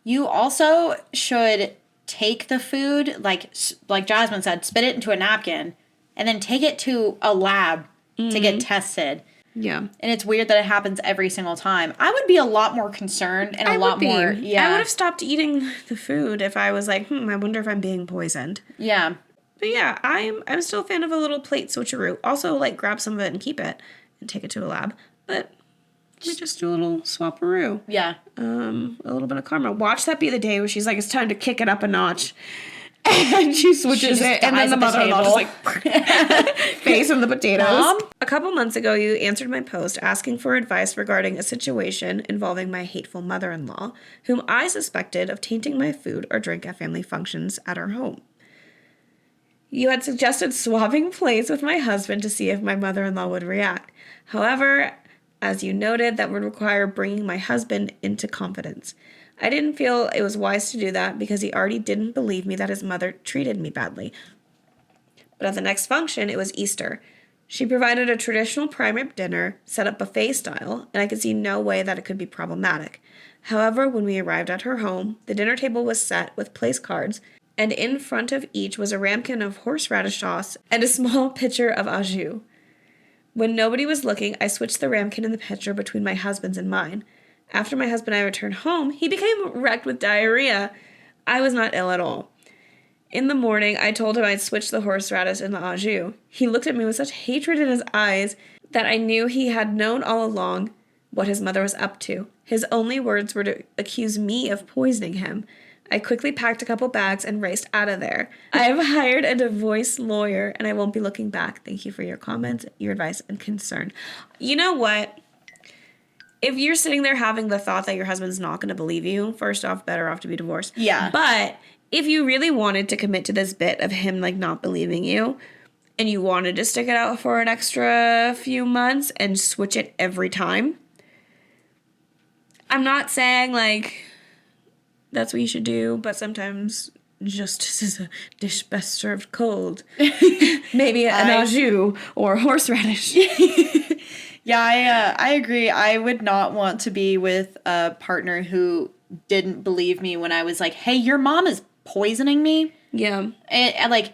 You also should take the food, like Jasmine said, spit it into a napkin, and then take it to a lab to get tested. Yeah. And it's weird that it happens every single time. I would be a lot more concerned and a lot more. Yeah. I would have stopped eating the food if I was like, I wonder if I'm being poisoned. Yeah. But yeah, I'm still a fan of a little plate switcheroo. Also, like, grab some of it and keep it and take it to a lab. But we just do a little swapperoo. Yeah. A little bit of karma. Watch that be the day where she's like, it's time to kick it up a notch. And she switches it, and then the mother-in-law just like face in the potatoes. Mom? A couple months ago, you answered my post asking for advice regarding a situation involving my hateful mother-in-law, whom I suspected of tainting my food or drink at family functions at our home. You had suggested swapping plates with my husband to see if my mother-in-law would react. However, as you noted, that would require bringing my husband into confidence. I didn't feel it was wise to do that because he already didn't believe me that his mother treated me badly. But at the next function, it was Easter. She provided a traditional prime rib dinner, set up buffet style, and I could see no way that it could be problematic. However, when we arrived at her home, the dinner table was set with place cards, and in front of each was a ramekin of horseradish sauce and a small pitcher of au jus. When nobody was looking, I switched the ramekin and the pitcher between my husband's and mine. After my husband and I returned home, he became wrecked with diarrhea. I was not ill at all. In the morning, I told him I'd switched the horseradish and the au jus. He looked at me with such hatred in his eyes that I knew he had known all along what his mother was up to. His only words were to accuse me of poisoning him. I quickly packed a couple bags and raced out of there. I have hired a divorce lawyer, and I won't be looking back. Thank you for your comments, your advice, and concern. You know what? If you're sitting there having the thought that your husband's not going to believe you, first off, better off to be divorced. Yeah. But if you really wanted to commit to this bit of him, like, not believing you, and you wanted to stick it out for an extra few months and switch it every time, I'm not saying, like, that's what you should do, but sometimes justice is a dish best served cold. Maybe an au jus or horseradish. Yeah, I agree. I would not want to be with a partner who didn't believe me when I was like, hey, your mom is poisoning me. Yeah. And like,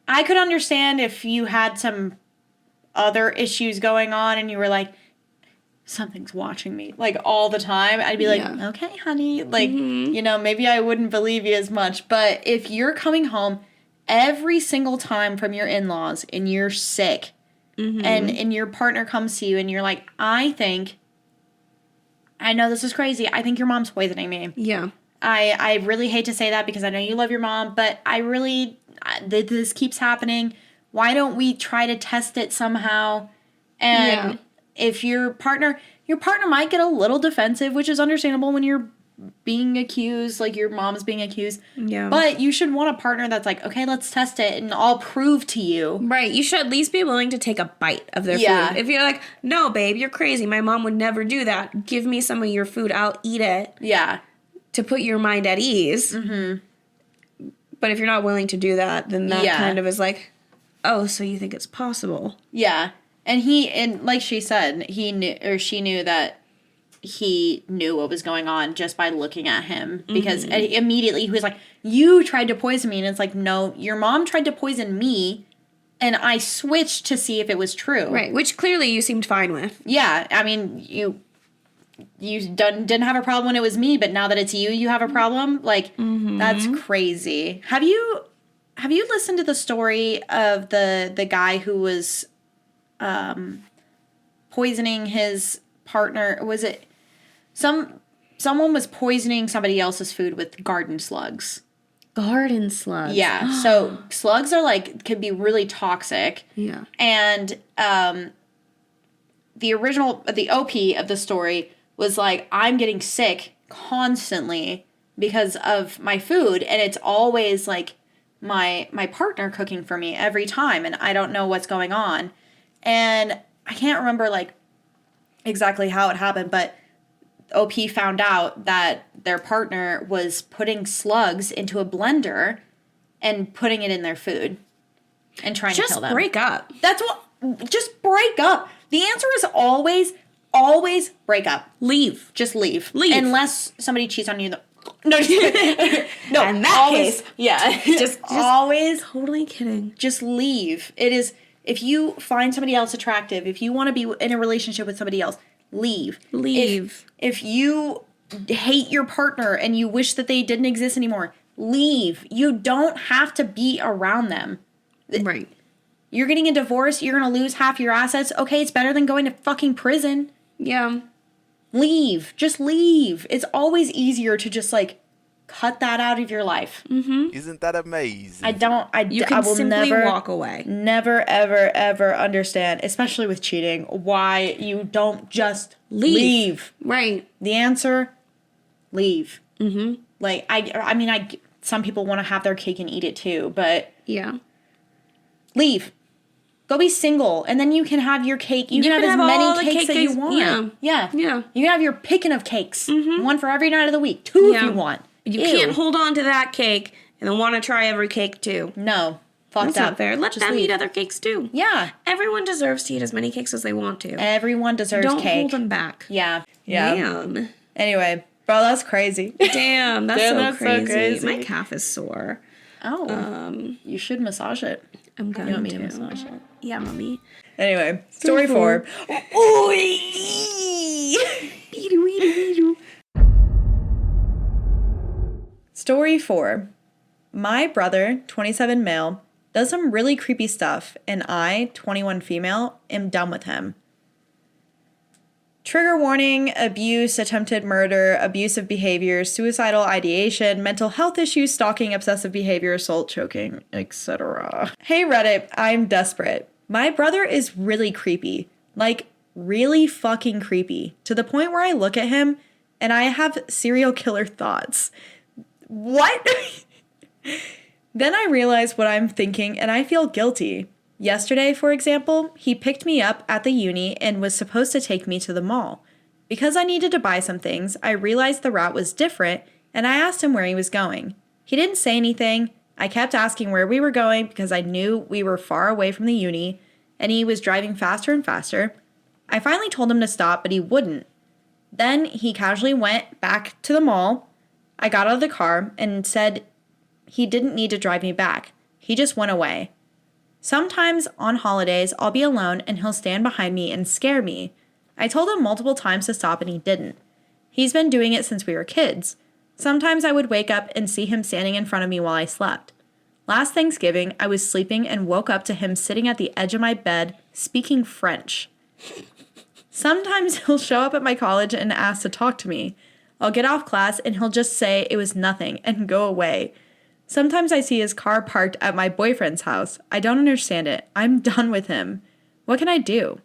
I could understand if you had some other issues going on and you were like, something's watching me, like, all the time. I'd be like, okay, honey. Like, you know, maybe I wouldn't believe you as much. But if you're coming home every single time from your in-laws and you're sick, and your partner comes to you and you're like, I know this is crazy. I think your mom's poisoning me. Yeah. I really hate to say that because I know you love your mom, but this keeps happening. Why don't we try to test it somehow? And if your partner might get a little defensive, which is understandable when you're being accused, like your mom's being accused. Yeah. But you should want a partner that's like, okay, let's test it and I'll prove to you. Right. You should at least be willing to take a bite of their food. If you're like, no, babe, you're crazy. My mom would never do that. Give me some of your food. I'll eat it. Yeah. To put your mind at ease. Mm-hmm. But if you're not willing to do that, then that kind of is like, oh, so you think it's possible. Yeah. And like she said, she knew that he knew what was going on just by looking at him, because immediately he was like, you tried to poison me. And it's like, no, your mom tried to poison me and I switched to see if it was true. Right. Which clearly you seemed fine with. Yeah. I mean, you didn't have a problem when it was me, but now that it's you have a problem. Like, that's crazy. Have you listened to the story of the guy who was poisoning his partner? Was it someone was poisoning somebody else's food with garden slugs? Garden slugs. Yeah. So slugs are could be really toxic. Yeah. And the OP of the story was like, I'm getting sick constantly because of my food, and it's always like my partner cooking for me every time, and I don't know what's going on. And I can't remember exactly how it happened, but OP found out that their partner was putting slugs into a blender and putting it in their food and trying to kill them. Just break up. Just break up. The answer is always break up. Leave. Just leave. Leave. Unless somebody cheats on you No, no. In that always, case, yeah. just always totally kidding. just leave. It is, if you find somebody else attractive, if you want to be in a relationship with somebody else, leave. Leave. If you hate your partner and you wish that they didn't exist anymore, leave. You don't have to be around them. Right. You're getting a divorce, you're going to lose half your assets. Okay, it's better than going to fucking prison. Yeah. Leave. Just leave. It's always easier to just like cut that out of your life. Isn't that amazing? You can I will simply never walk away. Never, ever, ever understand, especially with cheating, why you don't just leave. Right. The answer, leave. Like, I mean, some people want to have their cake and eat it too, but Yeah. leave. Go be single, and then you can have your cake. You can have as all many the cakes that you want. Yeah. You can have your picking of cakes. One for every night of the week. Two if you want. You Ew. can't hold on to that cake and then want to try every cake too. No. Fuck That's that. not fair. Let Just them leave. eat other cakes too. Yeah. Everyone deserves to eat as many cakes as they want to. Everyone deserves Don't cake. hold them back. Yeah. Damn. Anyway, bro, that's crazy. Damn, that's, Damn, so, that's so crazy. crazy. My calf is sore. Oh. You should massage it. I'm going You want me to. to massage it? Yeah, mommy. Anyway, story 4. Story 4. My brother, 27 male, does some really creepy stuff, and I, 21 female, am done with him. Trigger warning: abuse, attempted murder, abusive behavior, suicidal ideation, mental health issues, stalking, obsessive behavior, assault, choking, etc. Hey Reddit, I'm desperate. My brother is really creepy. Like, really fucking creepy. To the point where I look at him and I have serial killer thoughts. What? Then I realize what I'm thinking and I feel guilty. Yesterday, for example, he picked me up at the uni and was supposed to take me to the mall. Because I needed to buy some things, I realized the route was different and I asked him where he was going. He didn't say anything. I kept asking where we were going because I knew we were far away from the uni and he was driving faster and faster. I finally told him to stop, but he wouldn't. Then he casually went back to the mall. I got out of the car and said he didn't need to drive me back. He just went away. Sometimes on holidays, I'll be alone and he'll stand behind me and scare me. I told him multiple times to stop and he didn't. He's been doing it since we were kids. Sometimes I would wake up and see him standing in front of me while I slept. Last Thanksgiving, I was sleeping and woke up to him sitting at the edge of my bed, speaking French. Sometimes he'll show up at my college and ask to talk to me. I'll get off class and he'll just say it was nothing and go away. Sometimes I see his car parked at my boyfriend's house. I don't understand it. I'm done with him. What can I do?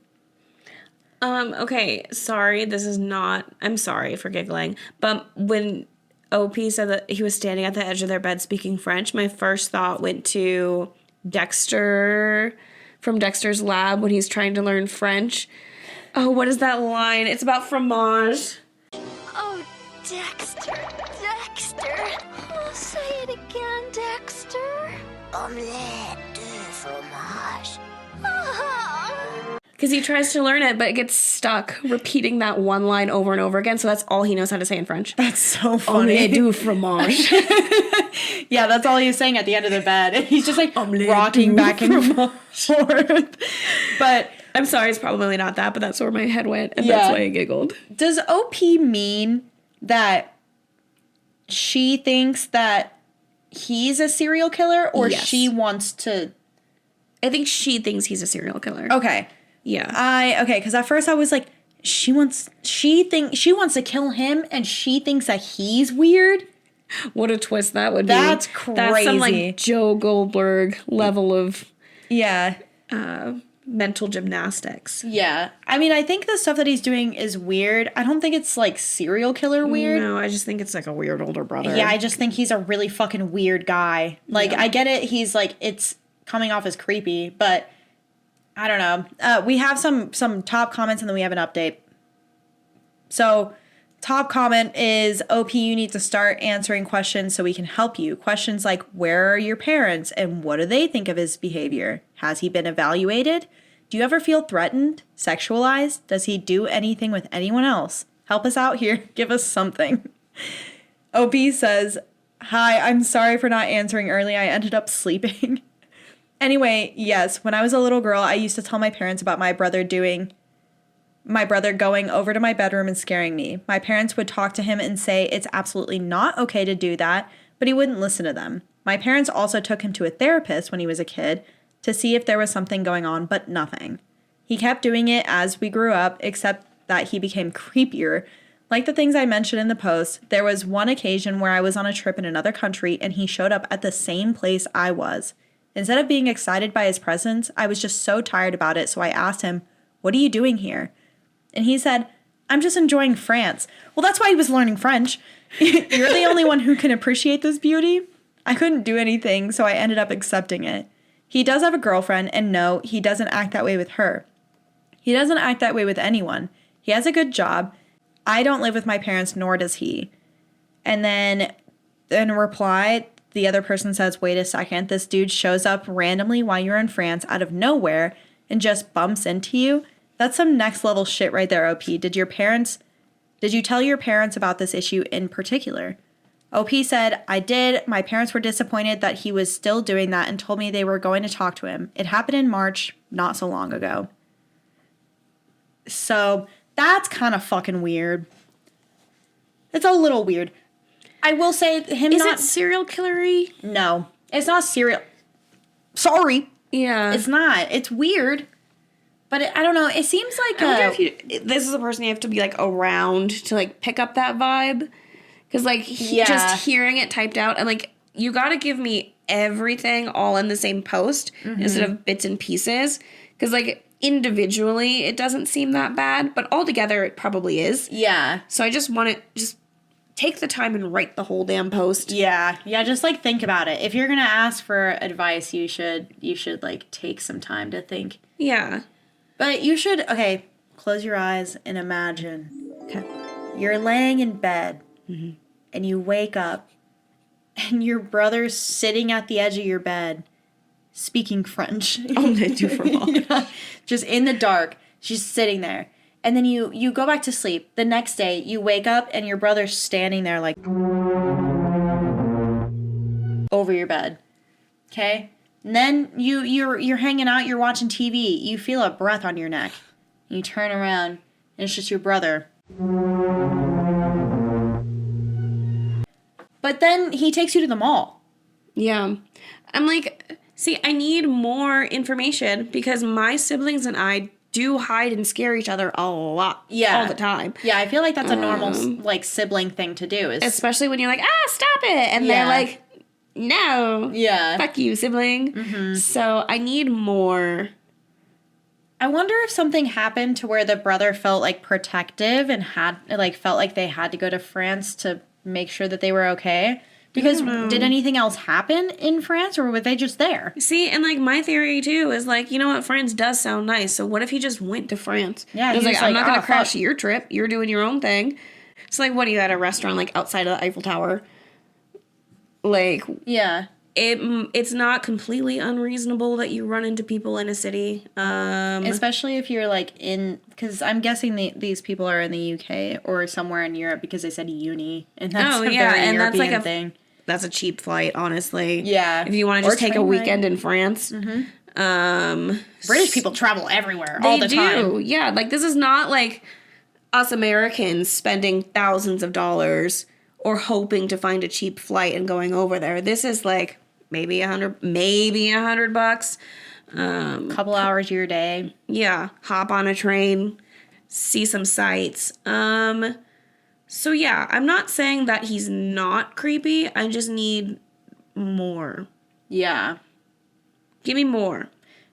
Okay, sorry, I'm sorry for giggling, but when OP said that he was standing at the edge of their bed speaking French, my first thought went to Dexter from Dexter's Lab when he's trying to learn French. Oh, what is that line? It's about fromage. Oh, Dexter, Dexter. Oh, say it again, Dexter. Omelette de fromage. Because he tries to learn it, but it gets stuck repeating that one line over and over again, so that's all he knows how to say in French. That's so funny. Omelette du fromage. Yeah, that's all he was saying at the end of the bed. And he's just like Omelette rocking du back and forth. But I'm sorry, it's probably not that, but that's where my head went, and Yeah. that's why I giggled. does OP mean that she thinks that he's a serial killer, or Yes. she wants to? I think she thinks he's a serial killer. Okay. Yeah. Okay, because at first I was like, she wants to kill him, and she thinks that he's weird. What a twist that would That's be. crazy. That's some like Joe Goldberg level of Yeah. mental gymnastics. Yeah. I mean, I think the stuff that he's doing is weird. I don't think it's like serial killer weird. No, I just think it's like a weird older brother. Yeah, I just think he's a really fucking weird guy. Like, Yeah. I get it. He's like, it's coming off as creepy, but I don't know. We have some top comments and then we have an update. So, top comment is, OP, you need to start answering questions so we can help you. Questions like, where are your parents and what do they think of his behavior? Has he been evaluated? Do you ever feel threatened? Sexualized? Does he do anything with anyone else? Help us out here. Give us something. OP says, "Hi, I'm sorry for not answering early. I ended up sleeping." Anyway, yes, when I was a little girl, I used to tell my parents about my brother going over to my bedroom and scaring me. My parents would talk to him and say it's absolutely not okay to do that, but he wouldn't listen to them. My parents also took him to a therapist when he was a kid to see if there was something going on, but nothing. He kept doing it as we grew up, except that he became creepier. Like the things I mentioned in the post, there was one occasion where I was on a trip in another country and he showed up at the same place I was. Instead of being excited by his presence, I was just so tired about it, so I asked him, "What are you doing here?" And he said, "I'm just enjoying France." Well, that's why he was learning French. You're the only one who can appreciate this beauty. I couldn't do anything, so I ended up accepting it. He does have a girlfriend, and no, he doesn't act that way with her. He doesn't act that way with anyone. He has a good job. I don't live with my parents, nor does he. And then in reply, the other person says, "Wait a second, this dude shows up randomly while you're in France out of nowhere and just bumps into you. That's some next level shit right there, OP. Did you tell your parents about this issue in particular?" OP said, "I did. My parents were disappointed that he was still doing that and told me they were going to talk to him. It happened in March, not so long ago." So that's kind of fucking weird. It's a little weird. I will say him Is not... it serial killery? No, it's not serial. Sorry. Yeah. It's not. It's weird. But I don't know. It seems like I wonder if this is a person you have to be, like, around to, like, pick up that vibe. Because, like, just hearing it typed out, and, like, you got to give me everything all in the same post instead of bits and pieces. Because, like, individually, it doesn't seem that bad, but altogether, it probably is. Yeah. So I just want to just take the time and write the whole damn post. Yeah. Yeah, just, like, think about it. If you're going to ask for advice, you should, like, take some time to think. Yeah. But you should, okay, close your eyes and imagine. Okay. You're laying in bed, and you wake up, and your brother's sitting at the edge of your bed, speaking French. Yeah, just in the dark, she's sitting there. And then you go back to sleep. The next day, you wake up, and your brother's standing there, like, over your bed. Okay? And then you're hanging out, you're watching TV, you feel a breath on your neck. You turn around, and it's just your brother. But then he takes you to the mall. Yeah. I'm like, see, I need more information because my siblings and I do hide and scare each other a lot. Yeah. All the time. Yeah, I feel like that's a normal, like, sibling thing to do. Especially when you're like, stop it. And they're like, no. Yeah. Fuck you, sibling. So I need more. I wonder if something happened to where the brother felt, like, protective and felt like they had to go to France to make sure that they were okay. Because did anything else happen in France, or were they just there? See, and, like, my theory, too, is, like, you know what? France does sound nice. So what if he just went to France? Yeah, he was like, I'm not going to crash fuck. your trip. You're doing your own thing. It's like, what are you at a restaurant, like, outside of the Eiffel Tower? Like, Yeah. it's not completely unreasonable that you run into people in a city. Especially if you're, like, because I'm guessing these people are in the UK or somewhere in Europe because they said uni. And that's a very European that's like thing. That's a cheap flight, honestly. Yeah. If you want to just take a weekend in France. British people travel everywhere all the time. They do, yeah. Like, this is not like us Americans spending thousands of dollars or hoping to find a cheap flight and going over there. This is like maybe $100. Couple hours of your day. Yeah. Hop on a train, see some sights. So yeah, I'm not saying that he's not creepy. I just need more. Yeah. Give me more.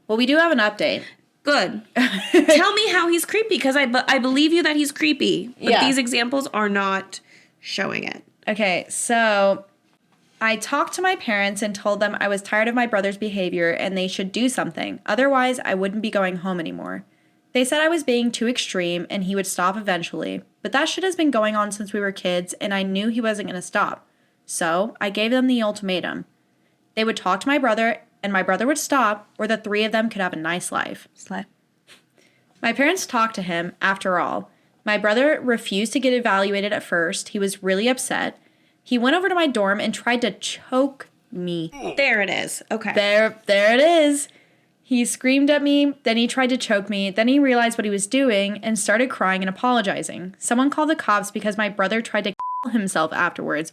Well, we do have an update. Good. Tell me how he's creepy, because I believe you that he's creepy. But these examples are not showing it. Okay, so I talked to my parents and told them I was tired of my brother's behavior and they should do something. Otherwise, I wouldn't be going home anymore. They said I was being too extreme and he would stop eventually. But that shit has been going on since we were kids and I knew he wasn't going to stop. So I gave them the ultimatum. They would talk to my brother and my brother would stop, or the three of them could have a nice life. Slay. My parents talked to him, after all. My brother refused to get evaluated at first. He was really upset. He went over to my dorm and tried to choke me. There it is. Okay. There it is. He screamed at me, then he tried to choke me, then he realized what he was doing and started crying and apologizing. Someone called the cops because my brother tried to kill himself afterwards.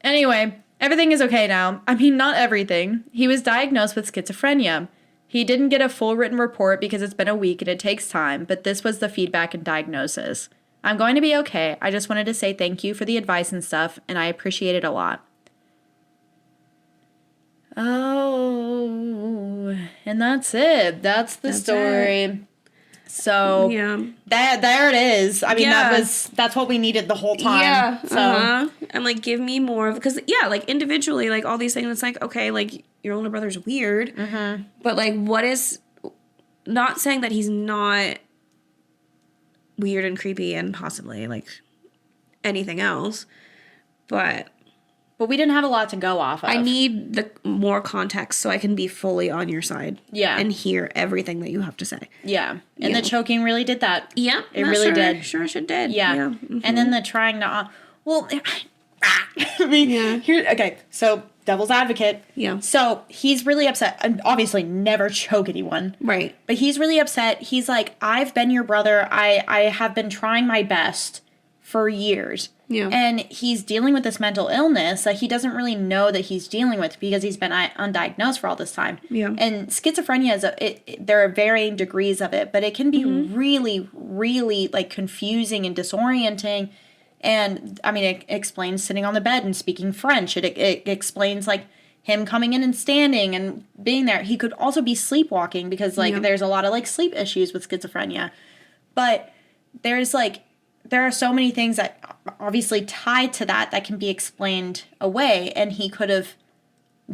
Anyway, everything is okay now. I mean, not everything. He was diagnosed with schizophrenia. He didn't get a full written report because it's been a week and it takes time, but this was the feedback and diagnosis. I'm going to be okay. I just wanted to say thank you for the advice and stuff, and I appreciate it a lot. Oh, and that's it. That's the story. It. So yeah, there it is. I mean, that's what we needed the whole time. Yeah. So and like, give me more of, because like individually, like all these things, it's like, okay, like your older brother's weird, but like, what is, not saying that he's not weird and creepy and possibly like anything else, but we didn't have a lot to go off of. I need the more context so I can be fully on your side. Yeah. And hear everything that you have to say. Yeah. And the choking really did that. Yeah. It really did. Sure as it did. Yeah. Mm-hmm. And then the trying to, I mean, okay, so devil's advocate. Yeah. So he's really upset. And obviously never choke anyone. Right. But he's really upset. He's like, I've been your brother. I have been trying my best for years. Yeah. And he's dealing with this mental illness that he doesn't really know that he's dealing with because he's been undiagnosed for all this time. Yeah. And schizophrenia there are varying degrees of it, but it can be really, really like confusing and disorienting. And I mean, it explains sitting on the bed and speaking French. It explains like him coming in and standing and being there. He could also be sleepwalking because like there's a lot of like sleep issues with schizophrenia. But there are so many things that obviously tied to that can be explained away, and he could have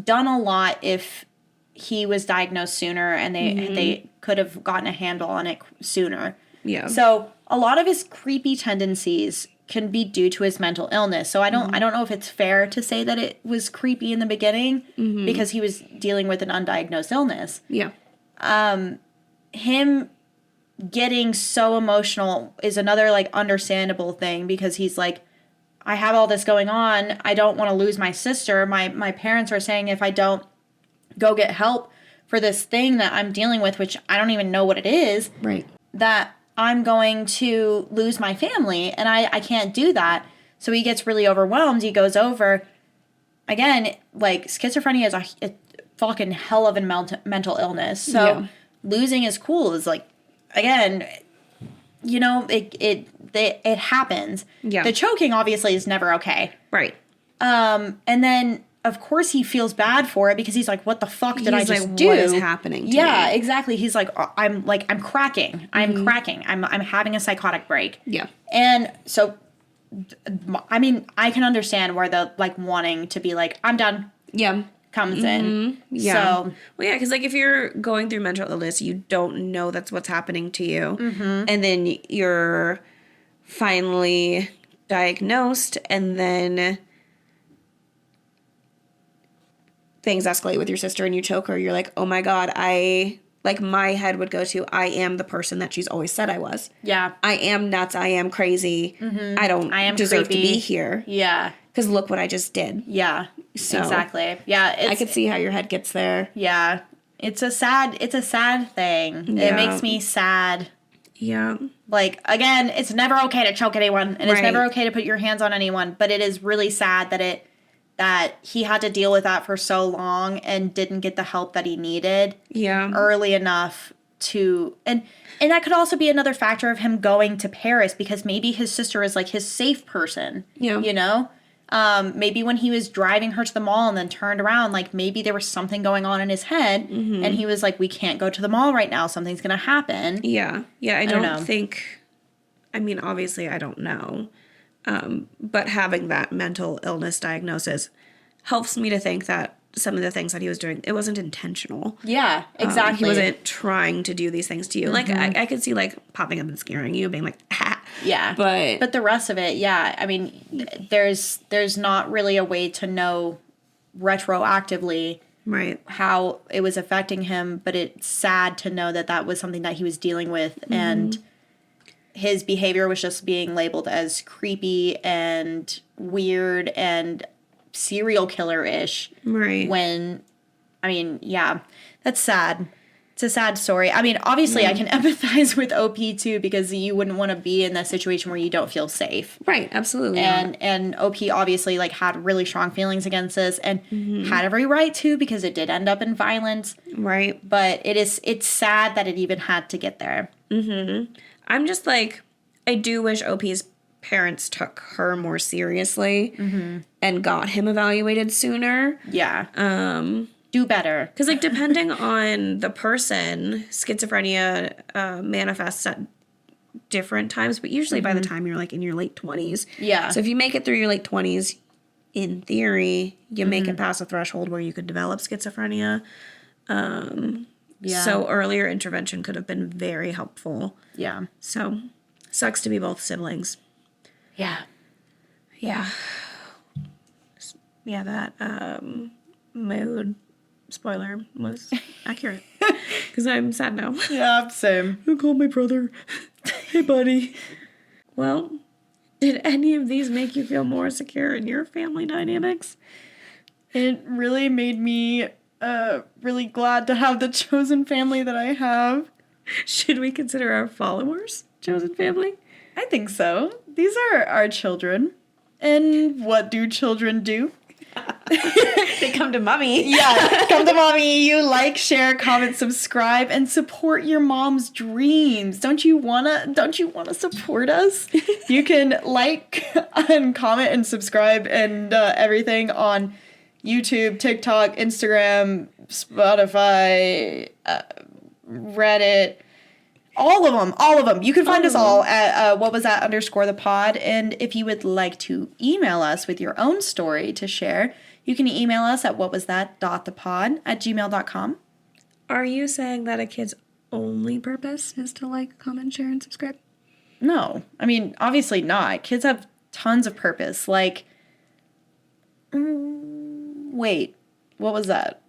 done a lot if he was diagnosed sooner and they could have gotten a handle on it sooner. Yeah. So a lot of his creepy tendencies can be due to his mental illness. So I don't know if it's fair to say that it was creepy in the beginning because he was dealing with an undiagnosed illness. Yeah. Him getting so emotional is another like understandable thing because he's like, I have all this going on. I don't want to lose my sister. My parents are saying if I don't go get help for this thing that I'm dealing with, which I don't even know what it is, Right. that I'm going to lose my family and I can't do that. So he gets really overwhelmed. He goes over. Again, like schizophrenia is a fucking hell of a mental illness. So losing his cool is like, again, you know, it happens. Yeah. The choking obviously is never okay. Right. And then of course he feels bad for it because he's like, what the fuck did I just do? What is happening to me? Exactly. He's like, I'm cracking. I'm cracking. I'm having a psychotic break. Yeah. And so, I mean, I can understand where the like wanting to be like, I'm done. Yeah. Comes in. Yeah. So, well, yeah, because like if you're going through mental illness, you don't know that's what's happening to you, and then you're finally diagnosed, and then things escalate with your sister, and you choke her. You're like, oh my god, my head would go to, I am the person that she's always said I was. yeah. I am nuts. I am crazy. I am deserve creepy. to be here. Yeah. Because look what I just did. Yeah. So, exactly. Yeah. I could see how your head gets there. Yeah. It's a sad thing. Yeah. It makes me sad. Yeah. Like, again, it's never okay to choke anyone, and it's never okay to put your hands on anyone, but it is really sad that he had to deal with that for so long and didn't get the help that he needed early enough to, and that could also be another factor of him going to Paris because maybe his sister is like his safe person. Yeah. You know? Maybe when he was driving her to the mall and then turned around, like maybe there was something going on in his head and he was like, we can't go to the mall right now. Something's going to happen. Yeah. Yeah. I don't know. think, I mean, obviously I don't know. But having that mental illness diagnosis helps me to think that some of the things that he was doing, it wasn't intentional. Yeah, exactly. He wasn't trying to do these things to you. Like, I could see, like, popping up and scaring you, being like, ah. Yeah. But the rest of it, yeah. I mean, there's not really a way to know retroactively right. how it was affecting him, but it's sad to know that was something that he was dealing with. And his behavior was just being labeled as creepy and weird and serial killer-ish. Right. When, I mean, yeah, that's sad. It's a sad story. I mean, obviously, I can empathize with OP too, because you wouldn't want to be in that situation where you don't feel safe. Right, absolutely. And OP obviously like had really strong feelings against this and had every right to, because it did end up in violence. Right. But it's sad that it even had to get there. I'm just like, I do wish OP's parents took her more seriously and got him evaluated sooner. Yeah. Do better. Because, like, depending on the person, schizophrenia manifests at different times, but usually by the time you're, like, in your late 20s. Yeah. So if you make it through your late 20s, in theory, you make it past a threshold where you could develop schizophrenia. So earlier intervention could have been very helpful. Yeah. So, sucks to be both siblings. Yeah. Yeah. Yeah, that mood spoiler was accurate. Because I'm sad now. Yeah, same. I called my brother. Hey, buddy. Well, did any of these make you feel more secure in your family dynamics? It really made me really glad to have the chosen family that I have. Should we consider our followers chosen family? I think so. These are our children. And what do children do? They come to mommy. Yeah, come to mommy. You like, share, comment, subscribe, and support your mom's dreams. Don't you wanna support us? You can like and comment and subscribe and everything on YouTube, TikTok, Instagram, Spotify, Reddit. All of them. You can find us all at @whatwasthat_the_pod. And if you would like to email us with your own story to share, you can email us at whatwasthat.thepod@gmail.com. Are you saying that a kid's only purpose is to like, comment, share, and subscribe? No. I mean, obviously not. Kids have tons of purpose. Like, wait, what was that?